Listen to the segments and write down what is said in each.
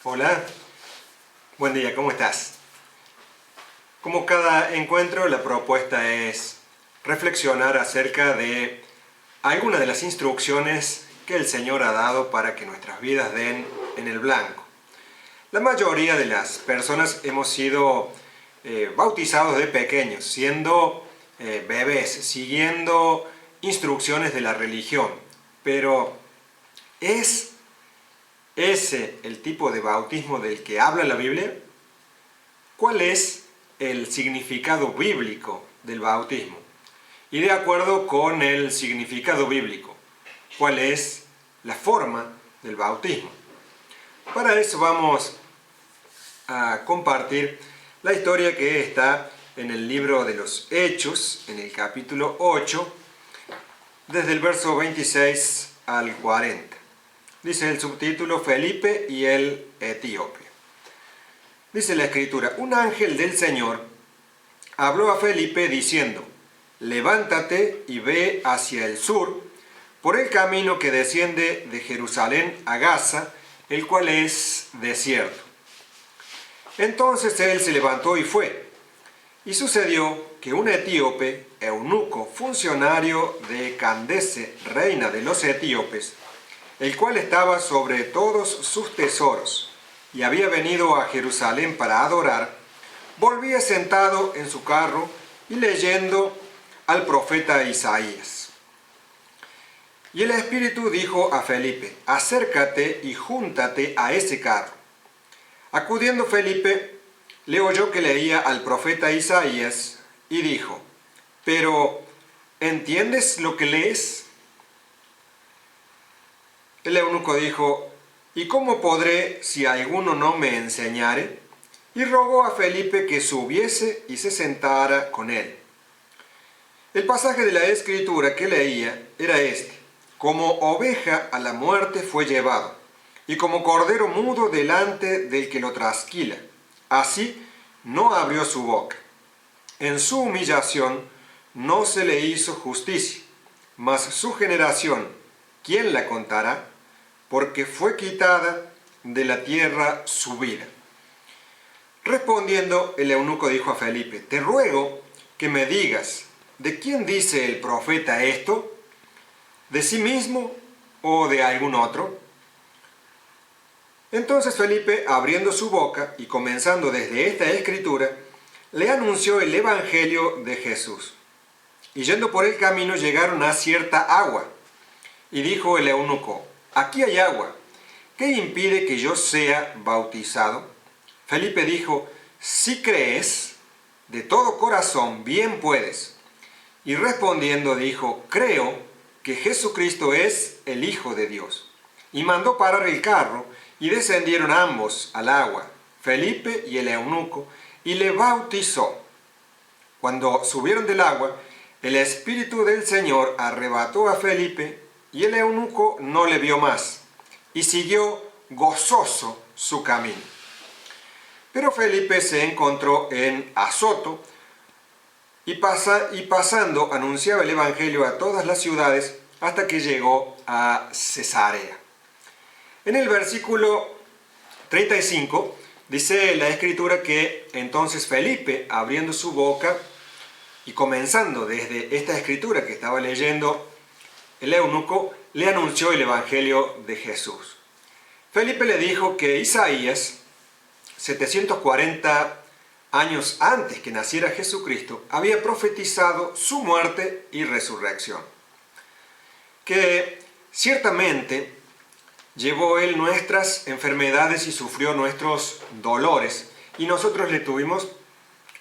Hola, buen día, ¿cómo estás? Como cada encuentro, la propuesta es reflexionar acerca de algunas de las instrucciones que el Señor ha dado para que nuestras vidas den en el blanco. La mayoría de las personas hemos sido bautizados de pequeños, siendo bebés, siguiendo instrucciones de la religión, pero ¿es ese el tipo de bautismo del que habla la Biblia? ¿Cuál es el significado bíblico del bautismo? Y de acuerdo con el significado bíblico, ¿cuál es la forma del bautismo? Para eso vamos a compartir la historia que está en el libro de los Hechos, en el capítulo 8, desde el verso 26 al 40. Dice el subtítulo: Felipe y el etíope. Dice la Escritura: un ángel del Señor habló a Felipe diciendo: levántate y ve hacia el sur, por el camino que desciende de Jerusalén a Gaza, el cual es desierto. Entonces él se levantó y fue. Y sucedió que un etíope, eunuco, funcionario de Candace, reina de los etíopes, el cual estaba sobre todos sus tesoros, y había venido a Jerusalén para adorar, volvía sentado en su carro y leyendo al profeta Isaías. Y el Espíritu dijo a Felipe: acércate y júntate a ese carro. Acudiendo Felipe, le oyó que leía al profeta Isaías y dijo: ¿pero entiendes lo que lees? El eunuco dijo: ¿y cómo podré si alguno no me enseñare? Y rogó a Felipe que subiese y se sentara con él. El pasaje de la Escritura que leía era este: como oveja a la muerte fue llevado, y como cordero mudo delante del que lo trasquila, así no abrió su boca. En su humillación no se le hizo justicia, mas su generación, ¿quién la contará? Porque fue quitada de la tierra su vida. Respondiendo, el eunuco dijo a Felipe: te ruego que me digas, ¿de quién dice el profeta esto? ¿De sí mismo o de algún otro? Entonces Felipe, abriendo su boca y comenzando desde esta escritura, le anunció el evangelio de Jesús. Y yendo por el camino llegaron a cierta agua. Y dijo el eunuco: aquí hay agua, ¿qué impide que yo sea bautizado? Felipe dijo: si crees de todo corazón, bien puedes. Y respondiendo dijo: creo que Jesucristo es el Hijo de Dios. Y mandó parar el carro, y descendieron ambos al agua, Felipe y el eunuco, y le bautizó. Cuando subieron del agua, el Espíritu del Señor arrebató a Felipe, y el eunuco no le vio más, y siguió gozoso su camino. Pero Felipe se encontró en Azoto, y pasando anunciaba el Evangelio a todas las ciudades hasta que llegó a Cesarea. En el versículo 35 dice la Escritura que entonces Felipe, abriendo su boca y comenzando desde esta Escritura que estaba leyendo el eunuco, le anunció el Evangelio de Jesús. Felipe le dijo que Isaías, 740 años antes que naciera Jesucristo, había profetizado su muerte y resurrección. Que ciertamente llevó él nuestras enfermedades y sufrió nuestros dolores, y nosotros le tuvimos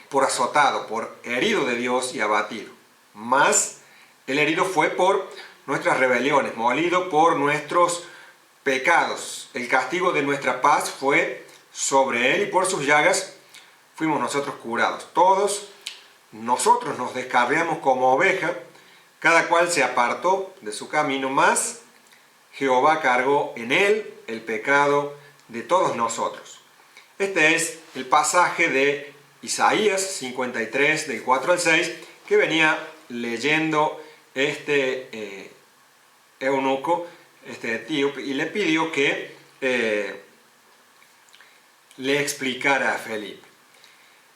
por azotado, por herido de Dios y abatido. Mas el herido fue por nuestras rebeliones, molido por nuestros pecados. El castigo de nuestra paz fue sobre él, y por sus llagas fuimos nosotros curados. Todos nosotros nos descarriamos como oveja, cada cual se apartó de su camino, mas Jehová cargó en él el pecado de todos nosotros. Este es el pasaje de Isaías 53, del 4 al 6, que venía leyendo este eunuco, este etíope, y le pidió que le explicara a Felipe.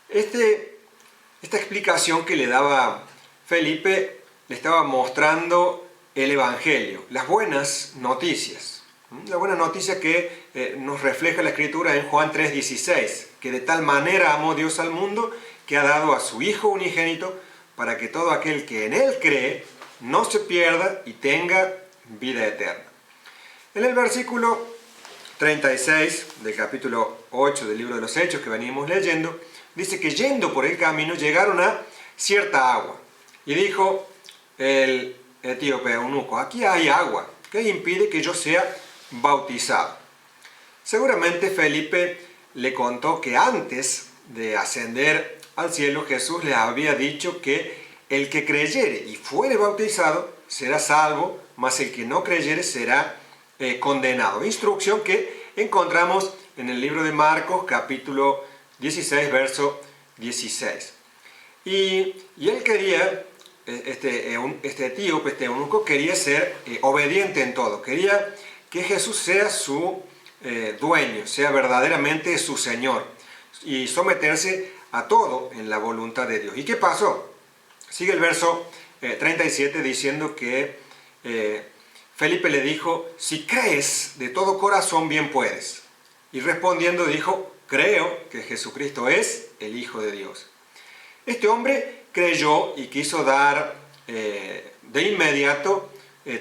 Esta explicación que le daba Felipe le estaba mostrando el Evangelio, las buenas noticias. La buena noticia que nos refleja la Escritura en Juan 3:16, que de tal manera amó Dios al mundo que ha dado a su Hijo unigénito para que todo aquel que en Él cree no se pierda y tenga vida eterna. En el versículo 36 del capítulo 8 del libro de los Hechos que venimos leyendo, dice que yendo por el camino llegaron a cierta agua. Y dijo el etíope eunuco: aquí hay agua, ¿qué impide que yo sea bautizado? Seguramente Felipe le contó que antes de ascender al cielo, Jesús le había dicho que el que creyere y fuere bautizado será salvo, mas el que no creyere será condenado. Instrucción que encontramos en el libro de Marcos, capítulo 16, verso 16. Y él quería, este etíope, este eunuco, quería ser obediente en todo. Quería que Jesús sea su dueño, sea verdaderamente su Señor, y someterse a todo en la voluntad de Dios. ¿Y qué pasó? Sigue el verso 37 diciendo que Felipe le dijo: si crees de todo corazón, bien puedes. Y respondiendo dijo: creo que Jesucristo es el Hijo de Dios. Este hombre creyó y quiso dar de inmediato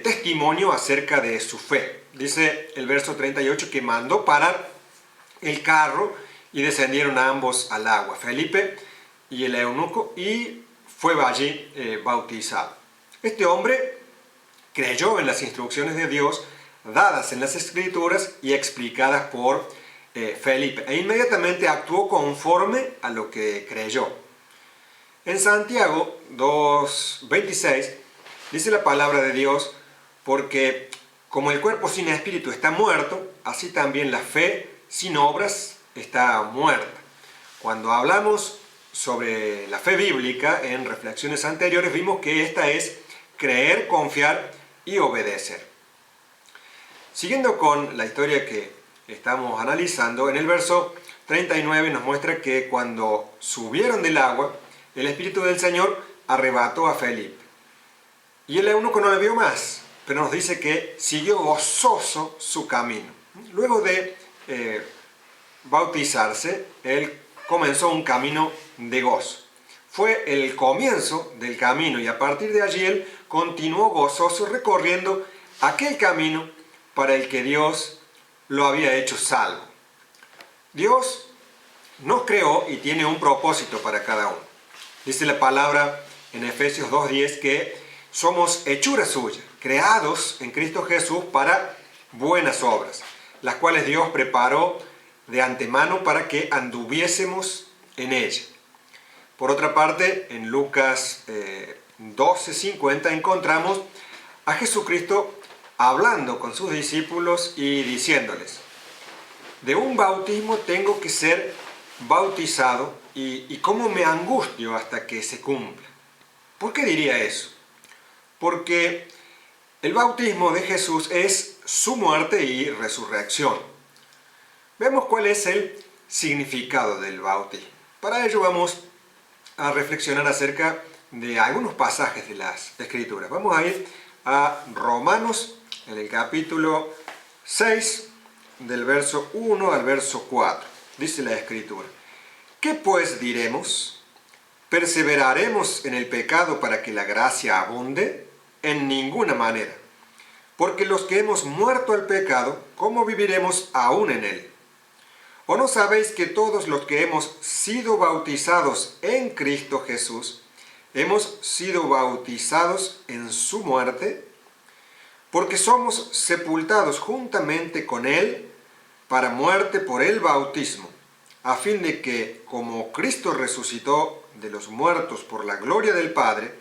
testimonio acerca de su fe. Dice el verso 38 que mandó parar el carro y descendieron ambos al agua, Felipe y el eunuco, y fue allí bautizado. Este hombre creyó en las instrucciones de Dios dadas en las Escrituras y explicadas por Felipe, e inmediatamente actuó conforme a lo que creyó. En Santiago 2:26 dice la palabra de Dios: porque como el cuerpo sin espíritu está muerto, así también la fe sin obras está muerta. Cuando hablamos sobre la fe bíblica en reflexiones anteriores, vimos que esta es creer, confiar y obedecer. Siguiendo con la historia que estamos analizando, en el verso 39 nos muestra que cuando subieron del agua, el Espíritu del Señor arrebató a Felipe. Y el eunuco no le vio más, pero nos dice que siguió gozoso su camino. Luego de bautizarse, él comenzó un camino de gozo. Fue el comienzo del camino y a partir de allí él continuó gozoso recorriendo aquel camino para el que Dios lo había hecho salvo. Dios nos creó y tiene un propósito para cada uno. Dice la palabra en Efesios 2:10 que somos hechura suya, creados en Cristo Jesús para buenas obras, las cuales Dios preparó de antemano para que anduviésemos en ella. Por otra parte, en Lucas 12:50 encontramos a Jesucristo hablando con sus discípulos y diciéndoles: de un bautismo tengo que ser bautizado y cómo me angustio hasta que se cumpla. ¿Por qué diría eso? Porque el bautismo de Jesús es su muerte y resurrección. Veamos cuál es el significado del bautismo. Para ello vamos a reflexionar acerca de algunos pasajes de las Escrituras. Vamos a ir a Romanos, en el capítulo 6, del verso 1 al verso 4. Dice la Escritura: ¿qué pues diremos? ¿Perseveraremos en el pecado para que la gracia abunde? En ninguna manera. Porque los que hemos muerto al pecado, ¿cómo viviremos aún en él? ¿O no sabéis que todos los que hemos sido bautizados en Cristo Jesús, hemos sido bautizados en su muerte? Porque somos sepultados juntamente con él para muerte por el bautismo, a fin de que, como Cristo resucitó de los muertos por la gloria del Padre,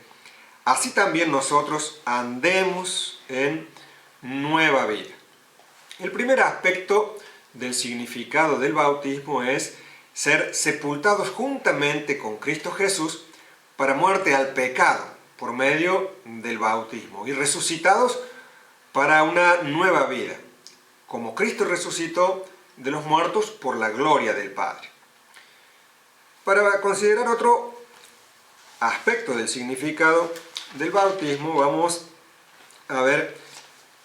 así también nosotros andemos en nueva vida. El primer aspecto del significado del bautismo es ser sepultados juntamente con Cristo Jesús para muerte al pecado por medio del bautismo y resucitados para una nueva vida. Como Cristo resucitó, de los muertos por la gloria del Padre. Para considerar otro aspecto del significado del bautismo, vamos a ver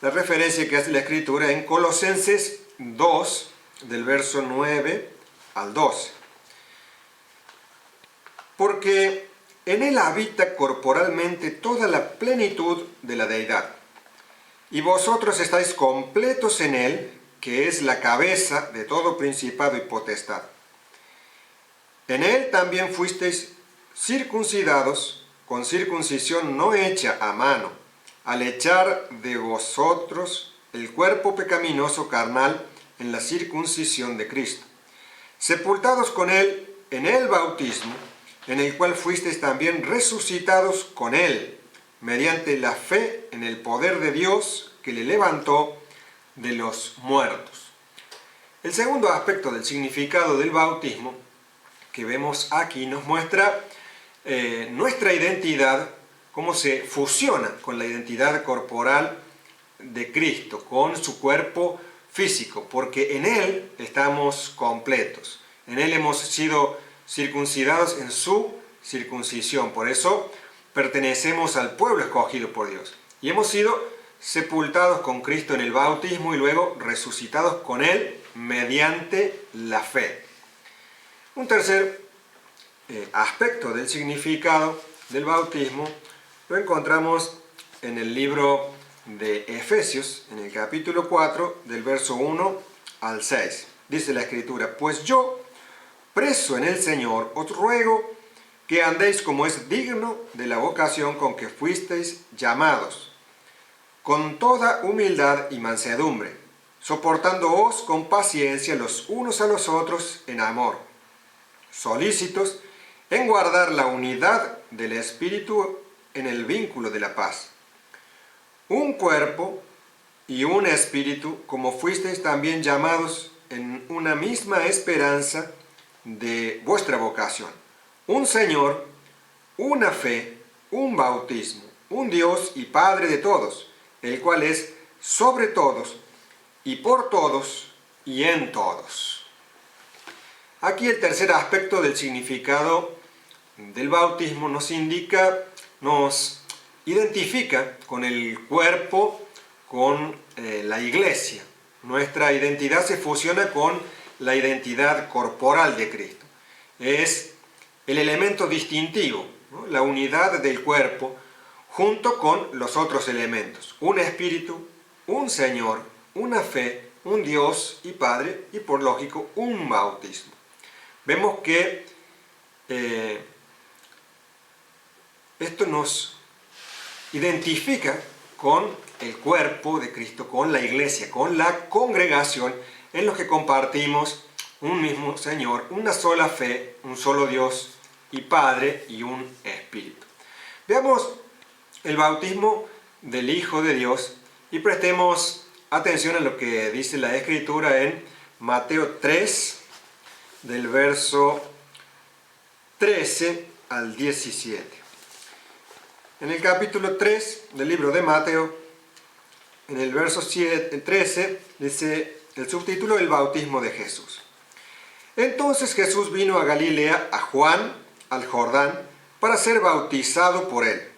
la referencia que hace la Escritura en Colosenses 2, del verso 9 al 12. Porque en él habita corporalmente toda la plenitud de la deidad, y vosotros estáis completos en él, que es la cabeza de todo principado y potestad. En él también fuisteis circuncidados con circuncisión no hecha a mano, al echar de vosotros el cuerpo pecaminoso carnal en la circuncisión de Cristo, sepultados con él en el bautismo, en el cual fuisteis también resucitados con él, mediante la fe en el poder de Dios que le levantó de los muertos. El segundo aspecto del significado del bautismo que vemos aquí nos muestra nuestra identidad, cómo se fusiona con la identidad corporal de Cristo, con su cuerpo físico, porque en Él estamos completos, en Él hemos sido circuncidados en su circuncisión, por eso pertenecemos al pueblo escogido por Dios, y hemos sido sepultados con Cristo en el bautismo y luego resucitados con Él mediante la fe. Un tercer aspecto del significado del bautismo lo encontramos en el libro de Efesios, en el capítulo 4, del verso 1 al 6. Dice la Escritura: pues yo, preso en el Señor, os ruego que andéis como es digno de la vocación con que fuisteis llamados, con toda humildad y mansedumbre, soportándoos con paciencia los unos a los otros en amor, solícitos en guardar la unidad del Espíritu en el vínculo de la paz. Un cuerpo y un espíritu, como fuisteis también llamados en una misma esperanza de vuestra vocación. Un Señor, una fe, un bautismo, un Dios y Padre de todos, el cual es sobre todos y por todos y en todos. Aquí el tercer aspecto del significado del bautismo nos indica, nos identifica con el cuerpo, con la iglesia. Nuestra identidad se fusiona con la identidad corporal de Cristo. Es el elemento distintivo, ¿no? La unidad del cuerpo junto con los otros elementos. Un espíritu, un Señor, una fe, un Dios y Padre y por lógico un bautismo. Vemos que esto nos identifica con el cuerpo de Cristo, con la iglesia, con la congregación en los que compartimos un mismo Señor, una sola fe, un solo Dios y Padre y un Espíritu. Veamos el bautismo del Hijo de Dios y prestemos atención a lo que dice la Escritura en Mateo 3, del verso 13 al 17. En el capítulo 3 del libro de Mateo, en el verso 13, dice el subtítulo: el bautismo de Jesús. Entonces Jesús vino a Galilea, a Juan, al Jordán, para ser bautizado por él.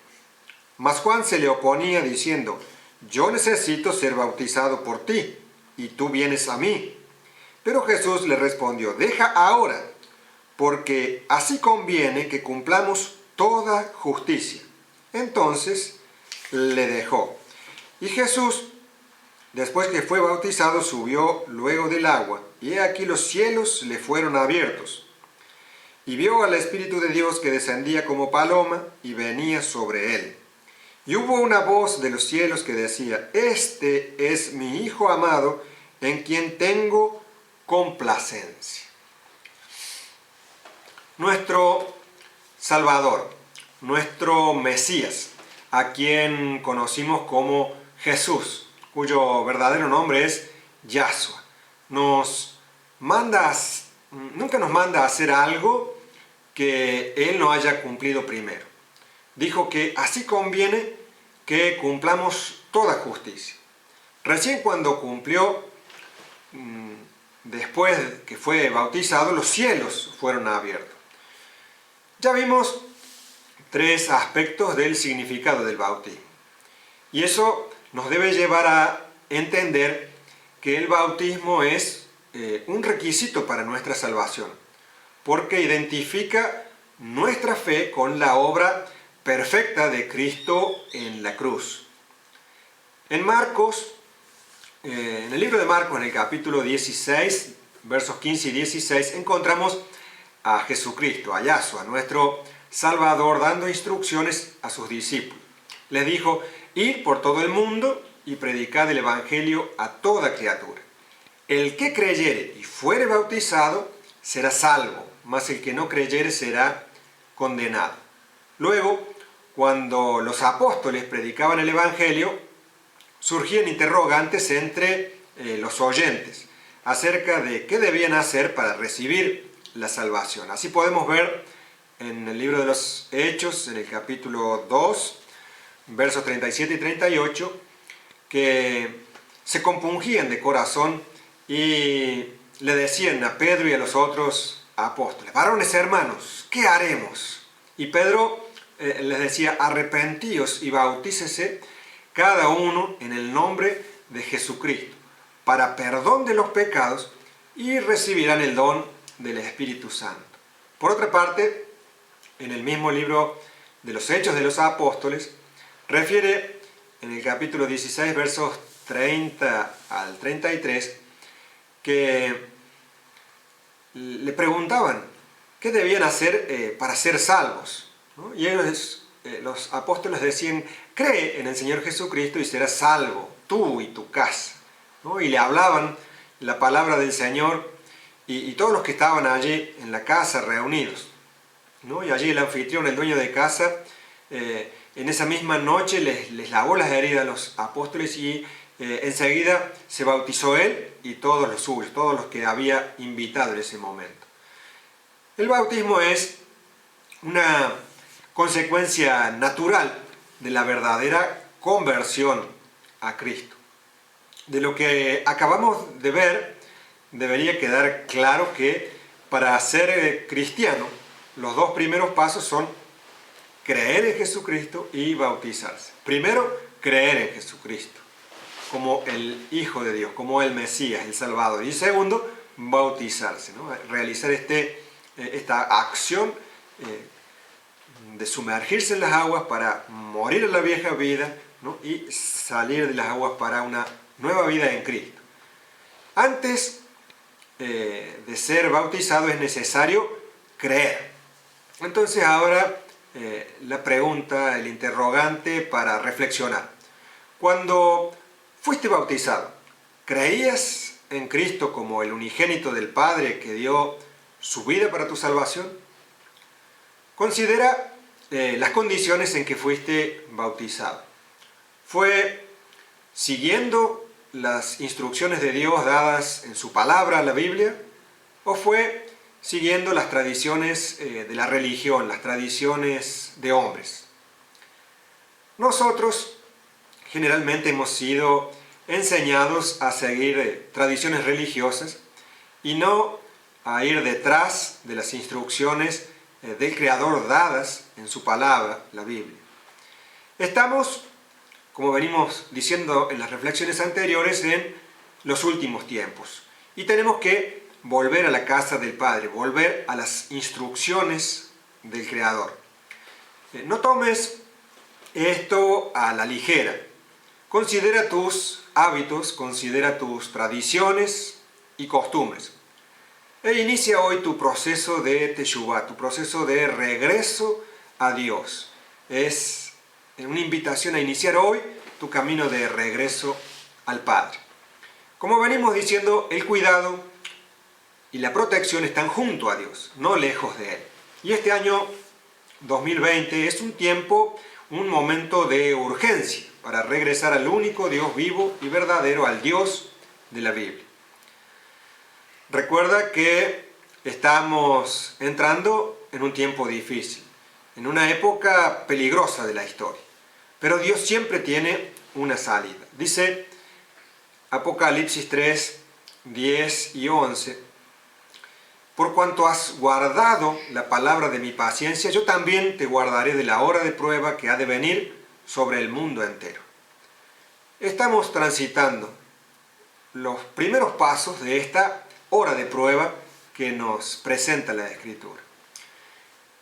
Mas Juan se le oponía diciendo: yo necesito ser bautizado por ti, y tú vienes a mí. Pero Jesús le respondió: deja ahora, porque así conviene que cumplamos toda justicia. Entonces le dejó. Y Jesús, después que fue bautizado, subió luego del agua, y he aquí los cielos le fueron abiertos. Y vio al Espíritu de Dios que descendía como paloma y venía sobre él. Y hubo una voz de los cielos que decía: este es mi Hijo amado, en quien tengo complacencia. Nuestro Salvador, nuestro Mesías, a quien conocimos como Jesús, cuyo verdadero nombre es Yahshua, nunca nos manda a hacer algo que Él no haya cumplido primero. Dijo que así conviene que cumplamos toda justicia. Recién cuando cumplió después que fue bautizado, los cielos fueron abiertos. Ya vimos tres aspectos del significado del bautismo. Y eso nos debe llevar a entender que el bautismo es un requisito para nuestra salvación, porque identifica nuestra fe con la obra perfecta de Cristo en la cruz. En Marcos, en el libro de Marcos, en el capítulo 16, versos 15 y 16, encontramos a Jesucristo, a Yahshua, nuestro Salvador, dando instrucciones a sus discípulos. Les dijo: id por todo el mundo y predicad el Evangelio a toda criatura. El que creyere y fuere bautizado será salvo, mas el que no creyere será condenado. Luego, cuando los apóstoles predicaban el Evangelio, surgían interrogantes entre los oyentes acerca de qué debían hacer para recibir la salvación. Así podemos ver en el libro de los Hechos, en el capítulo 2, versos 37 y 38, que se compungían de corazón y le decían a Pedro y a los otros apóstoles: varones hermanos, ¿qué haremos? Y Pedro les decía: arrepentíos y bautícese cada uno en el nombre de Jesucristo para perdón de los pecados, y recibirán el don del Espíritu Santo. Por otra parte, en el mismo libro de los Hechos de los Apóstoles, refiere en el capítulo 16, versos 30 al 33, que le preguntaban qué debían hacer para ser salvos, ¿no? Y ellos, los apóstoles, decían: cree en el Señor Jesucristo y serás salvo, tú y tu casa, ¿no? Y le hablaban la palabra del Señor y todos los que estaban allí en la casa reunidos, ¿no? Y allí el anfitrión, el dueño de casa, en esa misma noche les lavó las heridas a los apóstoles, y enseguida se bautizó él y todos los suyos, todos los que había invitado en ese momento. El bautismo es una consecuencia natural de la verdadera conversión a Cristo. De lo que acabamos de ver, debería quedar claro que para ser cristiano, los dos primeros pasos son creer en Jesucristo y bautizarse. Primero, creer en Jesucristo como el Hijo de Dios, como el Mesías, el Salvador. Y segundo, bautizarse, ¿no? Realizar esta acción de sumergirse en las aguas para morir a la vieja vida, ¿no? Y salir de las aguas para una nueva vida en Cristo. Antes de ser bautizado es necesario creer. Entonces ahora la pregunta, el interrogante para reflexionar: cuando fuiste bautizado, ¿creías en Cristo como el unigénito del Padre que dio su vida para tu salvación? Considera las condiciones en que fuiste bautizado. ¿Fue siguiendo las instrucciones de Dios dadas en su palabra, la Biblia? ¿O fue siguiendo las tradiciones de la religión, las tradiciones de hombres? Nosotros generalmente hemos sido enseñados a seguir tradiciones religiosas y no a ir detrás de las instrucciones del Creador dadas en su palabra, la Biblia. Estamos, como venimos diciendo en las reflexiones anteriores, en los últimos tiempos. Y tenemos que volver a la casa del Padre, volver a las instrucciones del Creador. No tomes esto a la ligera. Considera tus hábitos, considera tus tradiciones y costumbres. E inicia hoy tu proceso de Teshuvah, tu proceso de regreso a Dios. Es una invitación a iniciar hoy tu camino de regreso al Padre. Como venimos diciendo, el cuidado y la protección están junto a Dios, no lejos de Él. Y este año 2020 es un tiempo, un momento de urgencia para regresar al único Dios vivo y verdadero, al Dios de la Biblia. Recuerda que estamos entrando en un tiempo difícil, en una época peligrosa de la historia. Pero Dios siempre tiene una salida. Dice Apocalipsis 3, 10 y 11, por cuanto has guardado la palabra de mi paciencia, yo también te guardaré de la hora de prueba que ha de venir sobre el mundo entero. Estamos transitando los primeros pasos de esta hora de prueba que nos presenta la Escritura.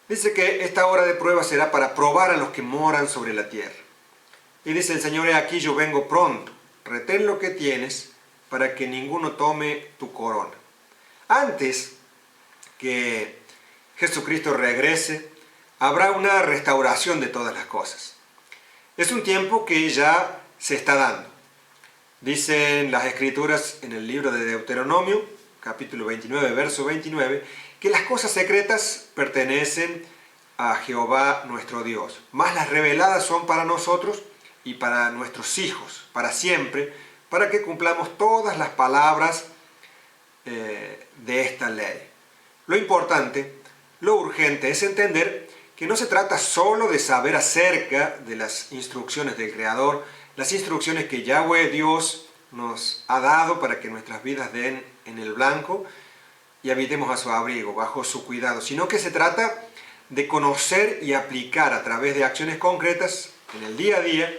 Dice que esta hora de prueba será para probar a los que moran sobre la tierra. Y dice el Señor: he aquí, yo vengo pronto, retén lo que tienes, para que ninguno tome tu corona. Antes que Jesucristo regrese, habrá una restauración de todas las cosas. Es un tiempo que ya se está dando. Dicen las Escrituras en el libro de Deuteronomio, capítulo 29, verso 29, que las cosas secretas pertenecen a Jehová nuestro Dios, mas las reveladas son para nosotros y para nuestros hijos, para siempre, para que cumplamos todas las palabras de esta ley. Lo importante, lo urgente es entender que no se trata solo de saber acerca de las instrucciones del Creador, las instrucciones que Yahweh Dios nos ha dado para que nuestras vidas den en el blanco y habitemos a su abrigo, bajo su cuidado, sino que se trata de conocer y aplicar a través de acciones concretas en el día a día.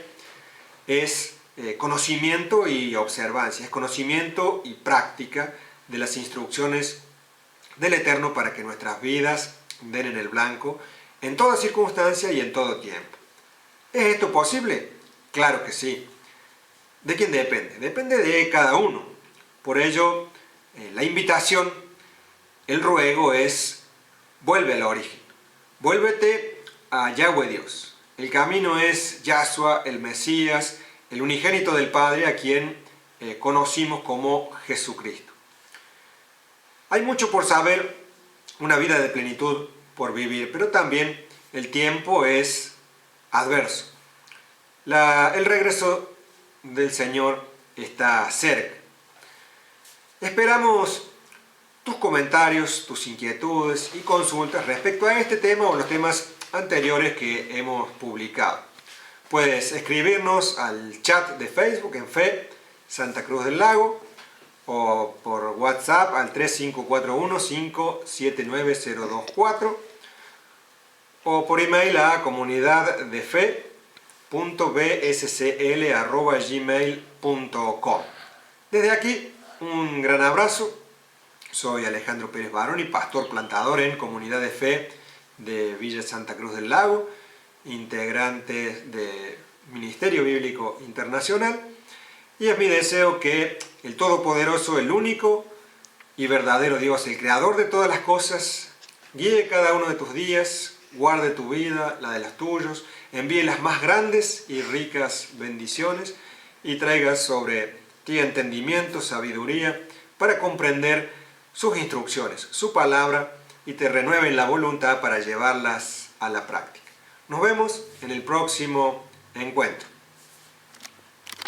Es conocimiento y observancia, es conocimiento y práctica de las instrucciones del Eterno para que nuestras vidas den en el blanco en toda circunstancia y en todo tiempo. ¿Es esto posible? Claro que sí. ¿De quién depende? Depende de cada uno. Por ello, la invitación, el ruego es: vuelve al origen. Vuélvete a Yahweh Dios. El camino es Yahshua, el Mesías, el unigénito del Padre, a quien conocimos como Jesucristo. Hay mucho por saber, una vida de plenitud por vivir, pero también el tiempo es adverso. El regreso del Señor está cerca. Esperamos tus comentarios, tus inquietudes y consultas respecto a este tema o los temas anteriores que hemos publicado. Puedes escribirnos al chat de Facebook en Fe Santa Cruz del Lago, o por WhatsApp al 3541-579024, o por email a comunidaddefe.bscl@gmail.com. Desde aquí, un gran abrazo. Soy Alejandro Pérez Baroni, pastor plantador en Comunidad de Fe de Villa Santa Cruz del Lago, integrante del Ministerio Bíblico Internacional, y es mi deseo que el Todopoderoso, el único y verdadero Dios, el Creador de todas las cosas, guíe cada uno de tus días, guarde tu vida, la de los tuyos, envíe las más grandes y ricas bendiciones y traiga sobre ti entendimiento, sabiduría, para comprender sus instrucciones, su palabra, y te renueven la voluntad para llevarlas a la práctica. Nos vemos en el próximo encuentro.